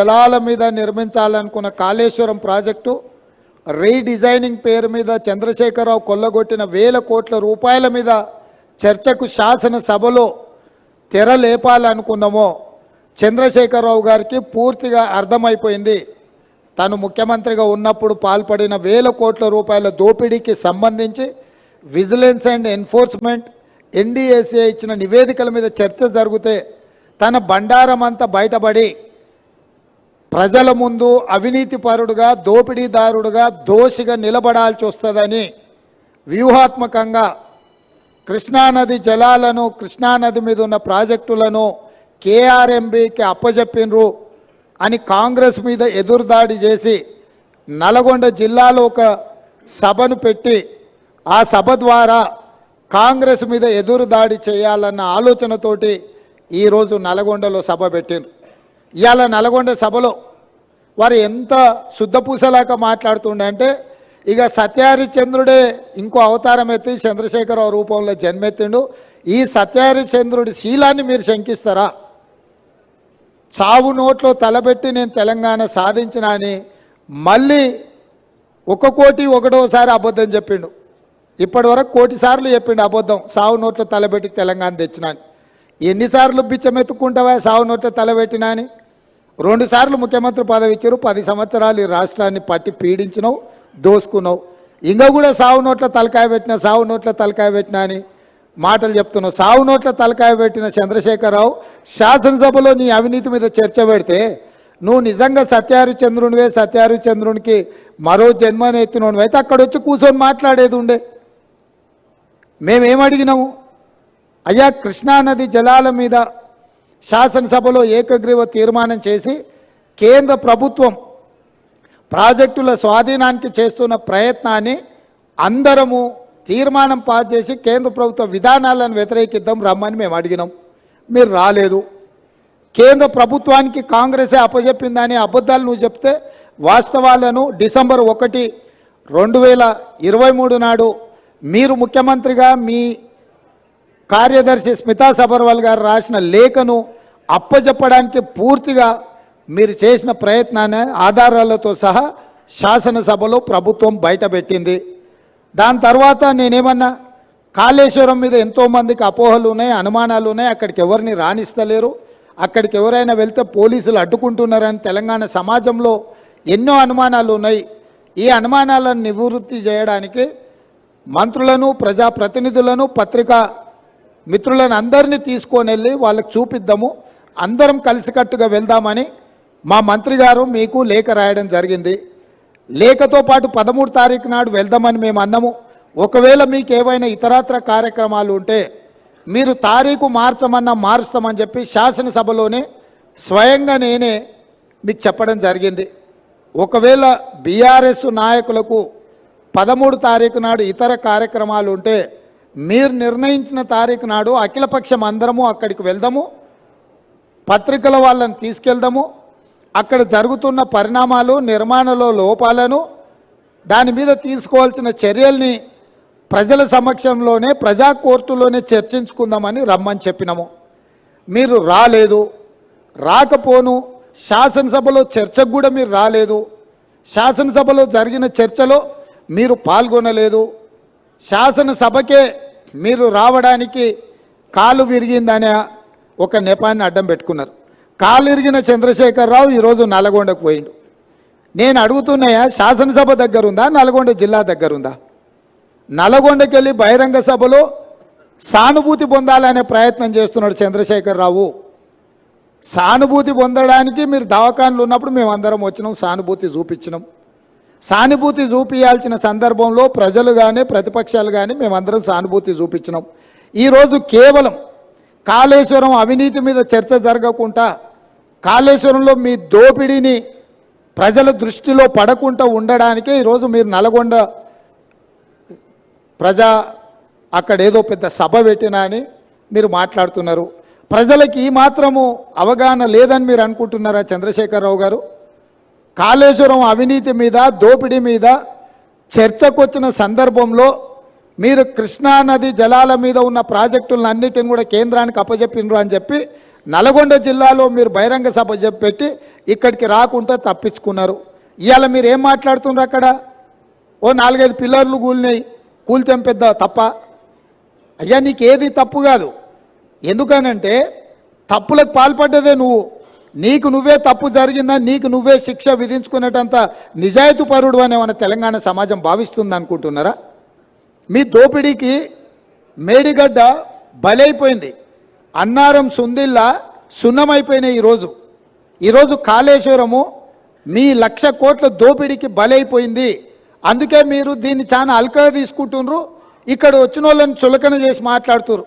జలాల మీద నిర్మించాలనుకున్న Kaleshwaram project redesigning పేరు మీద చంద్రశేఖరరావు కొల్లగొట్టిన వేల కోట్ల రూపాయల మీద చర్చకు శాసనసభలో తెరలేపాలనుకున్నామో చంద్రశేఖరరావు గారికి పూర్తిగా అర్థమైపోయింది. తను ముఖ్యమంత్రిగా ఉన్నప్పుడు పాల్పడిన వేల కోట్ల రూపాయల దోపిడీకి సంబంధించి విజిలెన్స్ అండ్ ఎన్ఫోర్స్మెంట్ ఎన్డీఏసీ ఇచ్చిన నివేదికల మీద చర్చ జరిగితే తన బండారం అంతా బయటపడి ప్రజల ముందు అవినీతిపరుడుగా దోపిడీదారుడుగా దోషిగా నిలబడాల్సి వస్తుందని వ్యూహాత్మకంగా కృష్ణానది జలాలను కృష్ణానది మీద ఉన్న ప్రాజెక్టులను కేఆర్ఎంబీకి అప్పజెప్పినరు అని కాంగ్రెస్ మీద ఎదురుదాడి చేసి నల్గొండ జిల్లాలో ఒక సభను పెట్టి ఆ సభ ద్వారా కాంగ్రెస్ మీద ఎదురుదాడి చేయాలన్న ఆలోచనతోటి ఈరోజు నల్గొండలో సభ పెట్టిండ్రు. ఇవాళ నల్గొండ సభలో వారు ఎంత శుద్ధపూసలాక మాట్లాడుతుండే అంటే ఇక సత్యహరిశ్చంద్రుడే ఇంకో అవతారం ఎత్తి చంద్రశేఖరరావు రూపంలో జన్మెత్తిండు. ఈ సత్యహరిశ్చంద్రుడి శీలాన్ని మీరు శంకిస్తారా? చావు నోట్లో తలబెట్టి నేను తెలంగాణ సాధించిన అని మళ్ళీ 1 కోటి 1వ అబద్ధం చెప్పిండు. ఇప్పటి వరకు 1 కోటి సార్లు చెప్పిండు అబద్ధం, సావు నోట్లో తలబెట్టి తెలంగాణ తెచ్చినా అని. ఎన్నిసార్లు బిచ్చమెత్తుకుంటావా సావు నోట్లో తలబెట్టినా అని? 2 సార్లు ముఖ్యమంత్రి పదవి ఇచ్చారు. 10 సంవత్సరాలు ఈ రాష్ట్రాన్ని పట్టి పీడించినావు, దోసుకున్నావు. ఇంకా కూడా సావు నోట్ల తలకాయ పెట్టినా సావు నోట్ల తలకాయ పెట్టినా అని మాటలు చెప్తున్నావు. సావు నోట్ల తలకాయ పెట్టిన చంద్రశేఖరరావు శాసనసభలో నీ అవినీతి మీద చర్చ పెడితే నువ్వు నిజంగా సత్యహరిశ్చంద్రునివే, సత్యహరిశ్చంద్రునికి మరో జన్మని ఎత్తినోడు అయితే అక్కడ వచ్చి కూర్చొని మాట్లాడేది ఉండే. మేమేమడిగినాము? అయ్యా కృష్ణానది జలాల మీద శాసనసభలో ఏకగ్రీవ తీర్మానం చేసి కేంద్ర ప్రభుత్వం ప్రాజెక్టుల స్వాధీనానికి చేస్తున్న ప్రయత్నాన్ని అందరము తీర్మానం పాస్ చేసి కేంద్ర ప్రభుత్వ విధానాలను వ్యతిరేకిద్దాం రమ్మని మేము అడిగినాం. మీరు రాలేదు. కేంద్ర ప్రభుత్వానికి కాంగ్రెసే అప్పచెప్పిందని అబద్ధాలు నువ్వు చెప్తే వాస్తవాలను డిసెంబర్ 1, 2023 నాడు మీరు ముఖ్యమంత్రిగా మీ కార్యదర్శి స్మితా సబర్వాల్ గారు రాసిన లేఖను అప్పచెప్పడానికి పూర్తిగా మీరు చేసిన ప్రయత్నాన్ని ఆధారాలతో సహా శాసనసభలో ప్రభుత్వం బయటపెట్టింది. దాని తర్వాత నేనేమన్నా కాళేశ్వరం మీద ఎంతోమందికి అపోహలు ఉన్నాయి, అనుమానాలు ఉన్నాయి. అక్కడికి ఎవరిని రాణిస్తలేరు, అక్కడికి ఎవరైనా వెళ్తే పోలీసులు అడ్డుకుంటున్నారని తెలంగాణ సమాజంలో ఎన్నో అనుమానాలు ఉన్నాయి. ఈ అనుమానాలను నివృత్తి చేయడానికి మంత్రులను, ప్రజాప్రతినిధులను, పత్రికా మిత్రులను అందరినీ తీసుకొని వెళ్ళి వాళ్ళకి చూపిద్దాము, అందరం కలిసికట్టుగా వెళ్దామని మా మంత్రి గారు మీకు లేఖ రాయడం జరిగింది. లేఖతో పాటు 13 తారీఖు నాడు వెళ్దామని మేము అన్నాము. ఒకవేళ మీకు ఏవైనా ఇతరత్ర కార్యక్రమాలు ఉంటే మీరు తారీఖు మార్చమన్నా మారుస్తామని చెప్పి శాసనసభలోనే స్వయంగా నేనే మీకు చెప్పడం జరిగింది. ఒకవేళ బీఆర్ఎస్ నాయకులకు 13 తారీఖు నాడు ఇతర కార్యక్రమాలు ఉంటే మీరు నిర్ణయించిన తారీఖు నాడు అఖిలపక్షం అందరము అక్కడికి వెళ్దాము, పత్రికల వాళ్ళని తీసుకెళ్దాము, అక్కడ జరుగుతున్న పరిణామాలు, నిర్మాణంలో లోపాలను, దాని మీద తీసుకోవాల్సిన చర్యల్ని ప్రజల సమక్షంలోనే ప్రజా కోర్టులోనే చర్చించుకుందామని రమ్మని చెప్పినాము. మీరు రాలేదు. రాకపోను శాసనసభలో చర్చకు కూడా మీరు రాలేదు. శాసనసభలో జరిగిన చర్చలో మీరు పాల్గొనలేదు. శాసనసభకే మీరు రావడానికి కాలు విరిగిందనే ఒక నెపాన్ని అడ్డం పెట్టుకున్నారు. కాలు ఇరిగిన చంద్రశేఖరరావు ఈరోజు నల్గొండకు పోయిండు. నేను అడుగుతున్నాయా, శాసనసభ దగ్గరుందా, నల్గొండ జిల్లా దగ్గరుందా? నల్గొండకి వెళ్ళి బహిరంగ సభలో సానుభూతి పొందాలనే ప్రయత్నం చేస్తున్నాడు చంద్రశేఖరరావు. సానుభూతి పొందడానికి మీరు దవాఖానలు ఉన్నప్పుడు మేమందరం వచ్చినాం, సానుభూతి చూపించినాం. సానుభూతి చూపించాల్సిన సందర్భంలో ప్రజలు కానీ ప్రతిపక్షాలు కానీ మేమందరం సానుభూతి చూపించినాం. ఈరోజు కేవలం కాళేశ్వరం అవినీతి మీద చర్చ జరగకుండా, కాళేశ్వరంలో మీ దోపిడీని ప్రజల దృష్టిలో పడకుండా ఉండడానికే ఈరోజు మీరు నల్గొండ అక్కడ ఏదో పెద్ద సభ పెట్టినా అని మీరు మాట్లాడుతున్నారు. ప్రజలకి ఈ మాత్రము అవగాహన లేదని మీరు అనుకుంటున్నారా చంద్రశేఖరరావు గారు? కాళేశ్వరం అవినీతి మీద, దోపిడీ మీద చర్చకు వచ్చిన సందర్భంలో మీరు కృష్ణానది జలాల మీద ఉన్న ప్రాజెక్టులన్నిటిని కూడా కేంద్రానికి అప్పజెప్పినరు అని చెప్పి నల్గొండ జిల్లాలో మీరు బహిరంగ సభ పెట్టి ఇక్కడికి రాకుండా తప్పించుకున్నారు. ఇవాళ మీరు ఏం మాట్లాడుతున్నారు? అక్కడ ఓ 4-5 పిల్లర్లు కూలినాయి, కూలితే పెద్ద తప్ప? అయ్యా నీకు ఏది తప్పు కాదు. ఎందుకనంటే తప్పులకు పాల్పడ్డదే నువ్వు. నీకు నువ్వే తప్పు జరిగిందని నీకు నువ్వే శిక్ష విధించుకునేటంత నిజాయితీ పరుడు అని మన తెలంగాణ సమాజం భావిస్తుంది అనుకుంటున్నారా? మీ దోపిడీకి మేడిగడ్డ బలైపోయింది. అన్నారం సుందిల్లా సున్నమైపోయినాయి. ఈరోజు కాళేశ్వరము మీ 1,00,000 కోట్ల దోపిడీకి బలైపోయింది. అందుకే మీరు దీన్ని చాలా అల్కగా తీసుకుంటున్నారు. ఇక్కడ వచ్చిన వాళ్ళని చులకన చేసి మాట్లాడుతున్నారు.